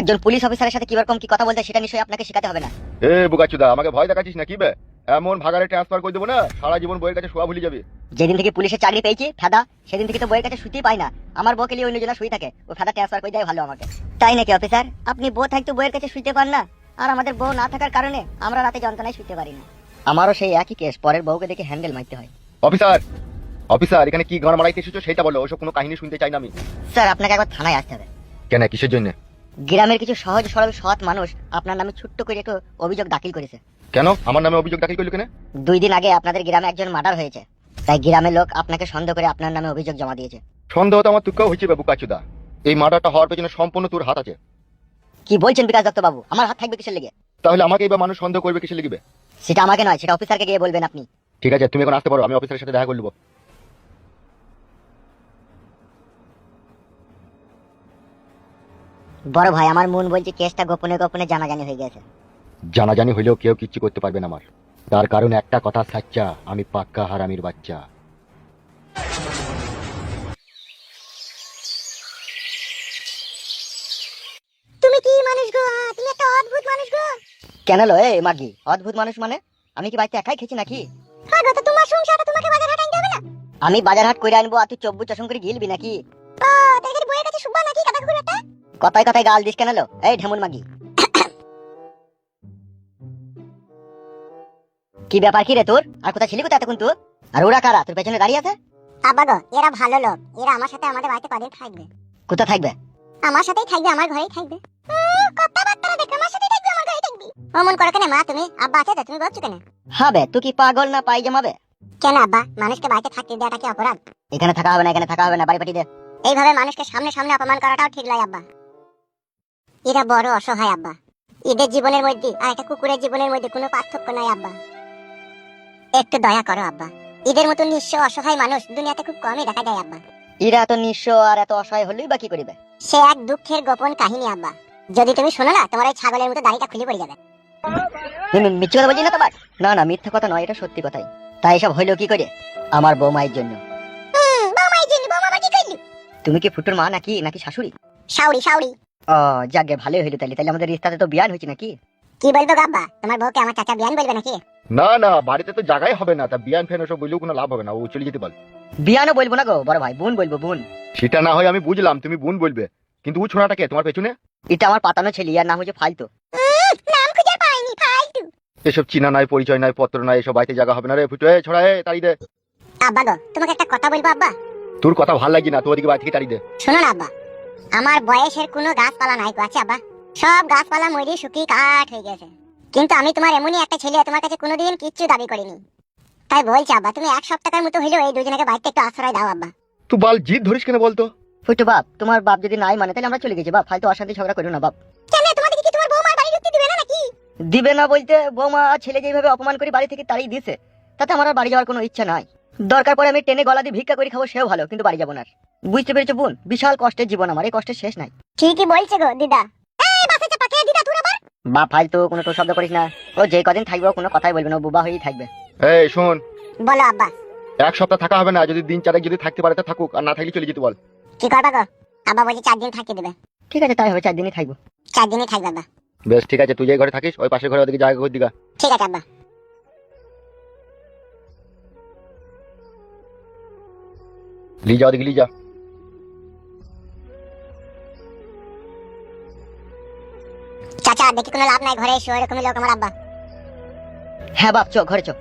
একজন পুলিশ অফিসারের সাথে কিরকম কি কথা বলতে সেটা নিশ্চয়ই আপনাকে শেখাতে হবে না। এ বুকাচুদা, আমাকে ভয় দেখাচ্ছিস না কি বে? এমন ভাগারে ট্রান্সফার করে দেবো না, সারা জীবন বইয়ের কাছে শোয়া ভুলে যাবি। যেদিন থেকে পুলিশের চাকরি পেয়েছি ফেদা, সেদিন থেকে তো বইয়ের কাছে শুতেই পাই না। আমার বউকে নিয়ে অন্যজনা শুয়ে থাকে, ও ফেদা ট্রান্সফার করে দেয় ভালো আমাকে। তাই নাকি অফিসার? আপনি বউ থাকতে বইয়ের কাছে শুতে পান না, আর আমাদের বউ না থাকার কারণে আমরা রাতে যন্ত্রণায় শুতে পারি না। আমারও সেই একই কেস, পরের বউকে দেখে হ্যান্ডেল মারতে হয়। অফিসার, অফিসার এখানে কি গান মারাইতে এসেছো সেটা বলো, ওসব কোনো কাহিনী শুনতে চাই না আমি। স্যার আপনাকে একবার থানায় আসতে হবে। কেন, কিসের জন্য? গ্রামের কিছু সহজ সরল সৎ মানুষ আপনার নামে ছোট্ট করে একটু অভিযোগ দাখিল করেছে। কেন আমার নামে অভিযোগ দাখিল করলো কেন? 2 দিন আগে আপনাদের গ্রামে একজন মার্ডার হয়েছে, তাই গ্রামের লোক আপনাকে সন্দেহ করে আপনার নামে অভিযোগ জমা দিয়েছে। সন্দেহ তো আমার তুকেও হয়েছে বুকাচুদা। এই মার্ডারটা হওয়ার পেছনে সম্পূর্ণ তোর হাত আছে। কি বলছেন বিকাশ দত্ত বাবু? আমার হাত থাকবে কিসের লেগে? তাহলে আমাকে এবার মানুষ সন্দেহ করবে কিসে লিখবে? সেটা আমাকে নয়, সেটা অফিসারকে গিয়ে বলবেন আপনি। ঠিক আছে, তুমি এখন আসতে পারো, আমি অফিসারের সাথে দেখা করে নেবো। বড় ভাই, আমার মন বলছে কেসটা গোপনে গোপনে জানাজানি হয়ে গেছে। জানাজানি হইলেও কেউ কিচ্ছু করতে পারবে না আমার। তার কারণ একটা কথা সাচ্চা, আমি পাক্কা হারামির বাচ্চা। তুমি কি মানুষ গো? তুমি একটা অদ্ভুত মানুষ গো। কেন লো এই মাগি, অদ্ভুত মানুষ মানে? আমি কি বাড়িতে একাই খেছি নাকি? হ্যাঁ গো, তো তোমার সংসারটা তোমাকে বাজার হাট আনতে হবে না? আমি বাজার হাট কইরা আনবো আর তুই চব্বু চশম করে গিলবি নাকি? ও তাই কি বইয়ের কাছে শুবা নাকি কথা কইরাটা? কথায় কথায় গাল দিস কেন লো এই ঢেমুন মাগি? কি ব্যাপার কি রে তোর? আর কোথা ছিলি কোথা এতক্ষণ তুই? আর ওরা কারা তোর পেছনে দাঁড়িয়ে আছে? আব্বা গো, এরা ভালো লোক, এরা আমার সাথে আমাদের বাড়িতে কদিন থাকবে। কোথা থাকবে? আমার সাথেই থাকবে, আমার ঘরেই থাকবে। কথাবার্তা দেখে আমার সাথেই থাকবে, আমার ঘরেই থাকবে। অমন করো কেন মা তুমি? আব্বা আছে তো, তুমি বলছো কেন? হবে তুই কি পাগল না পাই জমাবে? কেন আব্বা, মানুষকে বাড়িতে থাকতে দেওয়াটা কি অপরাধ? এখানে থাকা হবে না, এখানে থাকা হবে না, বাড়ি পাঠিয়ে দে। এইভাবে মানুষকে সামনে সামনে অপমান করাটাও ঠিক নয় আব্বা। এরা বড় অসহায় আব্বা। এদের জীবনের মধ্যে আর একটা কুকুরের জীবনের মধ্যে কোনো পার্থক্য নাই আব্বা। একটু দয়া করো আব্বা। এদের মতো নিঃস্ব অসহায় মানুষ দুনিয়াতে খুব কমই দেখা যায় আব্বা। এরা এত নিঃস্ব আর এত অসহায় হলেই বা কি করিবে? সে এক দুঃখের গোপন কাহিনী আব্বা। যদি তুমি শোনো না, তোমার এই ছাগলের মতো দাড়িটা খুলে পড়ে যাবে। মিথ্যে কথা বলছি না তোমার? না না, মিথ্যা কথা নয়, এটা সত্যি কথাই। তাই এসব হইলো কি করে? আমার বৌমায়ের জন্য। বৌমাই জন্য? বৌমা আবার কি করলি? তুমি কি ফুটুর মা নাকি নাকি শাশুড়ি? শাউরি শাউরি। ও যাকে ভালোই হইলো, তাইলে তাইলে আমাদের রিস্তাতে তো বিয়ান হয়েছে নাকি? কি বলবো গো আব্বা, তোমার বউকে আমার চাচা বিয়ান বলবে নাকি? না না, বাড়িতে তো জায়গাই হবে না, তা বিয়ান ফ্যান ওসব বললেও কোনো লাভ হবে না, ও চলে যেতে বল। বিয়ানও বলবো না গো বড় ভাই, বোন বলবো, বোন। সেটা না হয় আমি বুঝলাম তুমি বোন বলবে, কিন্তু ও ছোড়াটাকে তোমার পেছনে? এটা আমার পাতানো ছেলে, আর নাম হচ্ছে ফালতু। নাম খুঁজে পাইনি, ফালতু। এসব চিনা নাই, পরিচয় নাই, পত্র নাই, এসব বাড়িতে জায়গা হবে না রে ফুটো। ছড়া তাড়ি দে। আব্বা গো, তোমাকে একটা কথা বলবো আব্বা। তোর কথা ভাল লাগছে না, তোর দিকে বাড়ি থেকে তাড়ি দে। শোনো না আব্বা, আমার বয়সের কোনো গাছপালা নাই গো, আছে আব্বা? সব গাছপালা মরে শুকিয়ে কাঠ হয়ে গেছে। কিন্তু আমি তোমার এমনই একটা ছেলে, তোমার কাছে কোনোদিন কিচ্ছু দাবি করিনি। তাই বলছি আব্বা, তুমি 1 সপ্তাহের মতো হইলেও এই দুজনকে বাড়িতে একটু আশ্রয় দাও আব্বা। তুই বাল জিদ ধরিস কেন বলতো? ফুটু বাপ, তোমার বাপ যদি নাই মানে তাহলে আমরা চলে গেছি বাপ, ফালতু অশান্তি ঝগড়া করো না বাপ। কেন, তোমাদেরকে কি তোমার বৌমার বাড়ি ঢুকতে দিবে না নাকি? দিবে না বলতে, বৌমা ছেলে যেভাবে অপমান করে বাড়ি থেকে তাড়িয়ে দিছে, তাতে আমার আর বাড়ি যাওয়ার কোনো ইচ্ছা নাই। দরকার পড়ে আমি টেনে গলা দিয়ে ভিক্ষা করে খাবো, সেও ভালো, কিন্তু বাড়ি যাবো না। বুঝতে পেরেছো বোন? বিশাল কষ্টের জীবন আমার, এই কষ্টের শেষ নাই। ঠিকই বলছে গো দিদা। এই বাসে চাপা খেয়ে দিদা তুই আবার। বাপ ফালতু কোনো তো শব্দ করিস না। ও যে কদিন থাকবে ও কোনো কথাই বলবে না, ও বুবা হয়েই থাকবে। এই শোন, বলো আব্বা। 1 সপ্তাহ থাকা হবে না, যদি দিন 4 যদি থাকতে পারে তা থাকুক, আর না থাকলে চলে যেতে বল। কি করবা গো? আব্বা বলছে 4 দিন থাকিয়ে দেবে। ঠিক আছে, তাই হবে, 4 দিনই থাকবো। 4 দিনই থাকবে আব্বা। বেশ ঠিক আছে, তুই যে ঘরে থাকিস ওই পাশের ঘরে ওদিকে জায়গা করে দিগা। ঠিক আছে আব্বা। লি যা, ওদিকে লি যা। চাচা দেখি কোনো লাভ নাই, ঘরে এসো, এরকমই লোক আমার আব্বা। হ্যাঁ বাপ, চো ঘরে চো।